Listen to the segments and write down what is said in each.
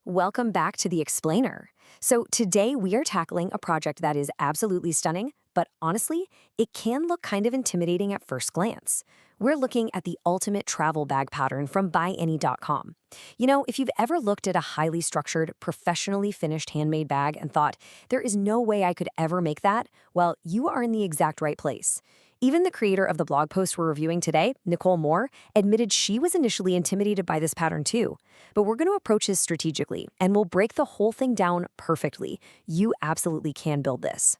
Welcome back to The Explainer. So, today we are tackling a project that is absolutely stunning, but honestly, it can look kind of intimidating at first glance. We're looking at the ultimate travel bag pattern from BuyAny.com. If you've ever looked at a highly structured, professionally finished handmade bag and thought, there is no way I could ever make that, well, you are in the exact right place. Even the creator of the blog post we're reviewing today, Nicole Moore, admitted she was initially intimidated by this pattern too. But we're going to approach this strategically, and we'll break the whole thing down perfectly. You absolutely can build this.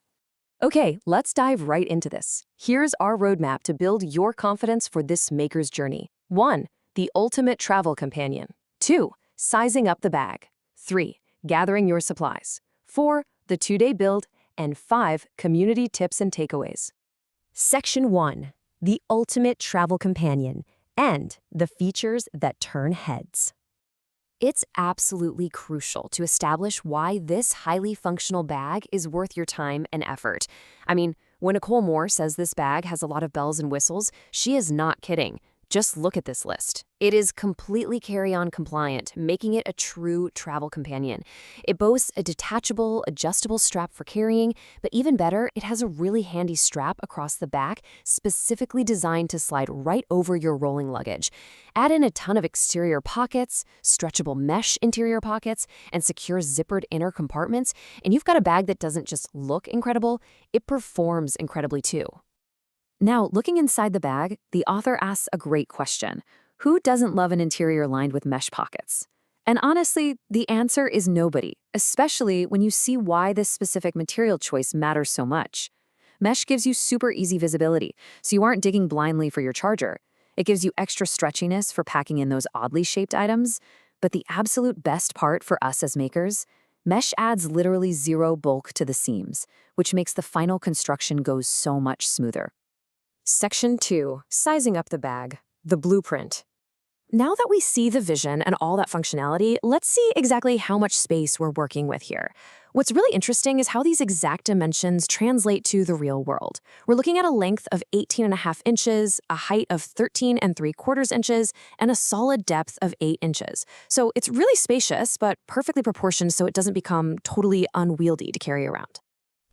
Okay, let's dive right into this. Here's our roadmap to build your confidence for this maker's journey. 1. The ultimate travel companion. 2. Sizing up the bag. 3. Gathering your supplies. 4. The 2-day build. And 5. Community tips and takeaways. Section 1. The ultimate travel companion and the features that turn heads. It's absolutely crucial to establish why this highly functional bag is worth your time and effort. I mean, when Nicole Moore says this bag has a lot of bells and whistles, she is not kidding. Just look at this list. It is completely carry-on compliant, making it a true travel companion. It boasts a detachable, adjustable strap for carrying, but even better, it has a really handy strap across the back, specifically designed to slide right over your rolling luggage. Add in a ton of exterior pockets, stretchable mesh interior pockets, and secure zippered inner compartments, and you've got a bag that doesn't just look incredible, it performs incredibly too. Now, looking inside the bag, the author asks a great question. Who doesn't love an interior lined with mesh pockets? And honestly, the answer is nobody, especially when you see why this specific material choice matters so much. Mesh gives you super easy visibility, so you aren't digging blindly for your charger. It gives you extra stretchiness for packing in those oddly shaped items. But the absolute best part for us as makers, mesh adds literally zero bulk to the seams, which makes the final construction go so much smoother. Section 2. Sizing up the bag. The blueprint. Now that we see the vision and all that functionality, let's see exactly how much space we're working with here. What's really interesting is how these exact dimensions translate to the real world. We're looking at a length of 18.5 inches, a height of 13.75 inches, and a solid depth of 8 inches. So it's really spacious, but perfectly proportioned so it doesn't become totally unwieldy to carry around.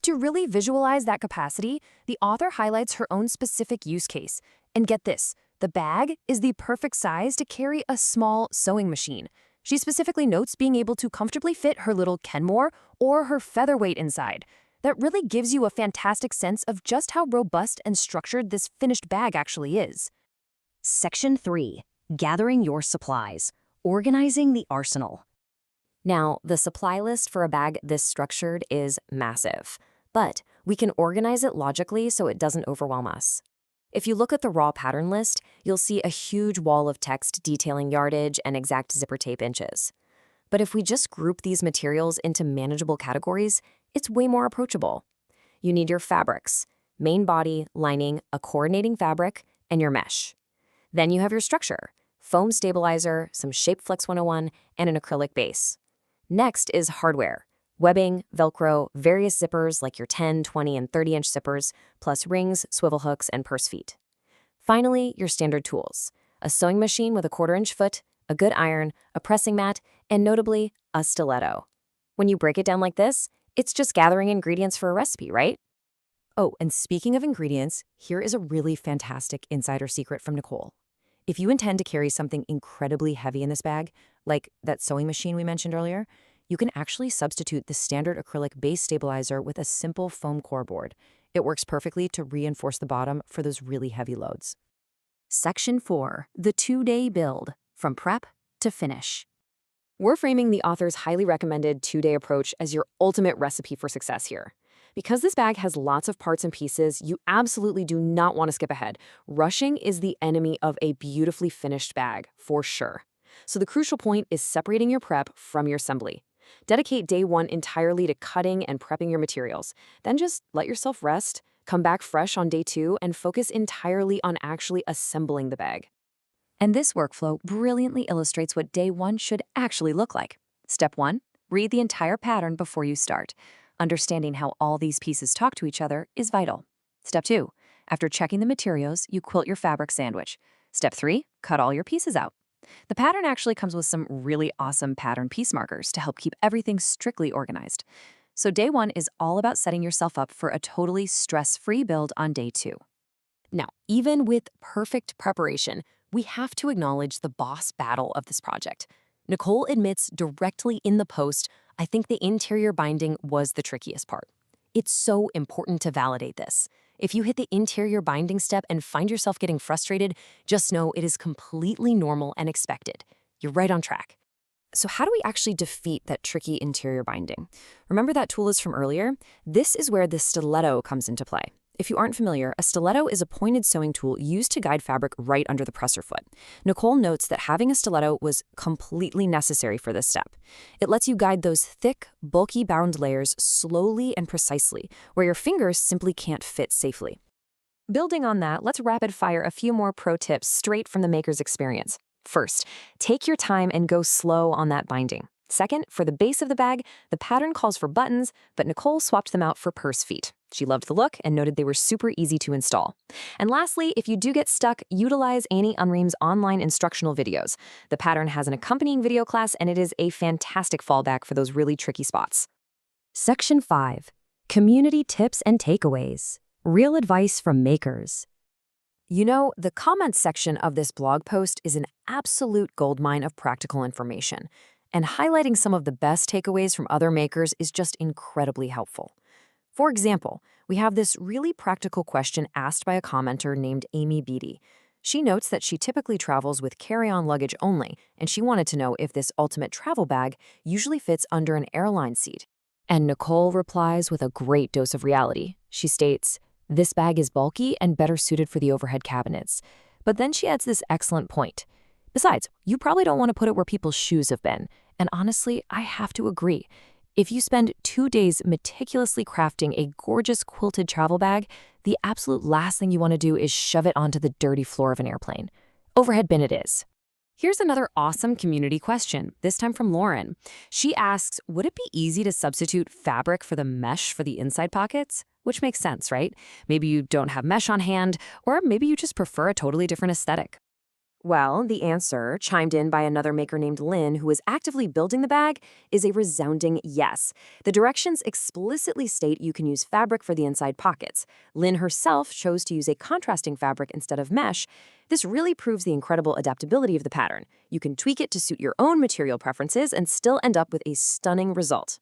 To really visualize that capacity, the author highlights her own specific use case. And get this, the bag is the perfect size to carry a small sewing machine. She specifically notes being able to comfortably fit her little Kenmore or her featherweight inside. That really gives you a fantastic sense of just how robust and structured this finished bag actually is. Section 3. Gathering your supplies. Organizing the arsenal. Now, the supply list for a bag this structured is massive. But we can organize it logically so it doesn't overwhelm us. If you look at the raw pattern list, you'll see a huge wall of text detailing yardage and exact zipper tape inches. But if we just group these materials into manageable categories, it's way more approachable. You need your fabrics, main body, lining, a coordinating fabric, and your mesh. Then you have your structure, foam stabilizer, some ShapeFlex 101, and an acrylic base. Next is hardware. Webbing, Velcro, various zippers like your 10, 20, and 30-inch zippers, plus rings, swivel hooks, and purse feet. Finally, your standard tools. A sewing machine with a 1/4-inch foot, a good iron, a pressing mat, and notably, a stiletto. When you break it down like this, it's just gathering ingredients for a recipe, right? Oh, and speaking of ingredients, here is a really fantastic insider secret from Nicole. If you intend to carry something incredibly heavy in this bag, like that sewing machine we mentioned earlier, you can actually substitute the standard acrylic base stabilizer with a simple foam core board. It works perfectly to reinforce the bottom for those really heavy loads. Section 4. The 2-day build, from prep to finish. We're framing the author's highly recommended 2-day approach as your ultimate recipe for success here. Because this bag has lots of parts and pieces, you absolutely do not want to skip ahead. Rushing is the enemy of a beautifully finished bag, for sure. So the crucial point is separating your prep from your assembly. Dedicate day 1 entirely to cutting and prepping your materials. Then just let yourself rest, come back fresh on day 2, and focus entirely on actually assembling the bag. And this workflow brilliantly illustrates what day 1 should actually look like. Step 1. Read the entire pattern before you start. Understanding how all these pieces talk to each other is vital. Step 2. After checking the materials, you quilt your fabric sandwich. Step 3. Cut all your pieces out. The pattern actually comes with some really awesome pattern piece markers to help keep everything strictly organized. So day one is all about setting yourself up for a totally stress-free build on day two. Now, even with perfect preparation, we have to acknowledge the boss battle of this project. Nicole admits directly in the post, "I think the interior binding was the trickiest part." It's so important to validate this. If you hit the interior binding step and find yourself getting frustrated, just know it is completely normal and expected. You're right on track. So how do we actually defeat that tricky interior binding? Remember that tool is from earlier? This is where the stiletto comes into play. If you aren't familiar, a stiletto is a pointed sewing tool used to guide fabric right under the presser foot. Nicole notes that having a stiletto was completely necessary for this step. It lets you guide those thick, bulky bound layers slowly and precisely, where your fingers simply can't fit safely. Building on that, let's rapid fire a few more pro tips straight from the maker's experience. First, take your time and go slow on that binding. Second, for the base of the bag, the pattern calls for buttons, but Nicole swapped them out for purse feet. She loved the look and noted they were super easy to install. And lastly, if you do get stuck, utilize Annie Unreim's online instructional videos. The pattern has an accompanying video class, and it is a fantastic fallback for those really tricky spots. Section 5. Community Tips and Takeaways. Real advice from makers. You know, the comments section of this blog post is an absolute goldmine of practical information, and highlighting some of the best takeaways from other makers is just incredibly helpful. For example, we have this really practical question asked by a commenter named Amy Beatty. She notes that she typically travels with carry-on luggage only, and she wanted to know if this ultimate travel bag usually fits under an airline seat. And Nicole replies with a great dose of reality. She states, "This bag is bulky and better suited for the overhead cabinets." But then she adds this excellent point. "Besides, you probably don't want to put it where people's shoes have been." And honestly, I have to agree. If you spend 2 days meticulously crafting a gorgeous quilted travel bag, the absolute last thing you want to do is shove it onto the dirty floor of an airplane. Overhead bin it is. Here's another awesome community question, this time from Lauren. She asks, would it be easy to substitute fabric for the mesh for the inside pockets? Which makes sense, right? Maybe you don't have mesh on hand, or maybe you just prefer a totally different aesthetic. Well, the answer, chimed in by another maker named Lynn, who is actively building the bag, is a resounding yes. The directions explicitly state you can use fabric for the inside pockets. Lynn herself chose to use a contrasting fabric instead of mesh. This really proves the incredible adaptability of the pattern. You can tweak it to suit your own material preferences and still end up with a stunning result.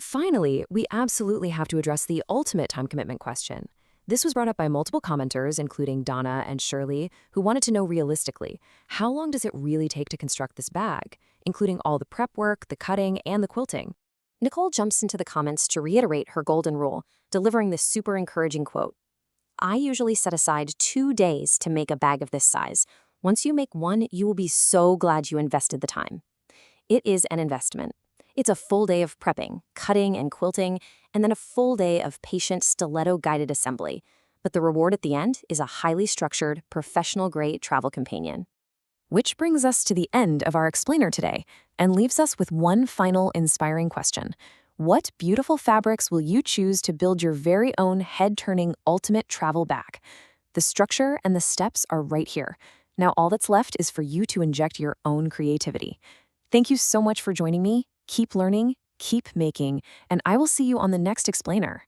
Finally, we absolutely have to address the ultimate time commitment question. This was brought up by multiple commenters, including Donna and Shirley, who wanted to know realistically, how long does it really take to construct this bag, including all the prep work, the cutting, and the quilting? Nicole jumps into the comments to reiterate her golden rule, delivering this super encouraging quote. "I usually set aside 2 days to make a bag of this size. Once you make one, you will be so glad you invested the time." It is an investment. It's a full day of prepping, cutting, and quilting, and then a full day of patient stiletto-guided assembly. But the reward at the end is a highly structured, professional-grade travel companion. Which brings us to the end of our explainer today, and leaves us with one final inspiring question. What beautiful fabrics will you choose to build your very own head-turning ultimate travel bag? The structure and the steps are right here. Now all that's left is for you to inject your own creativity. Thank you so much for joining me. Keep learning, keep making, and I will see you on the next explainer.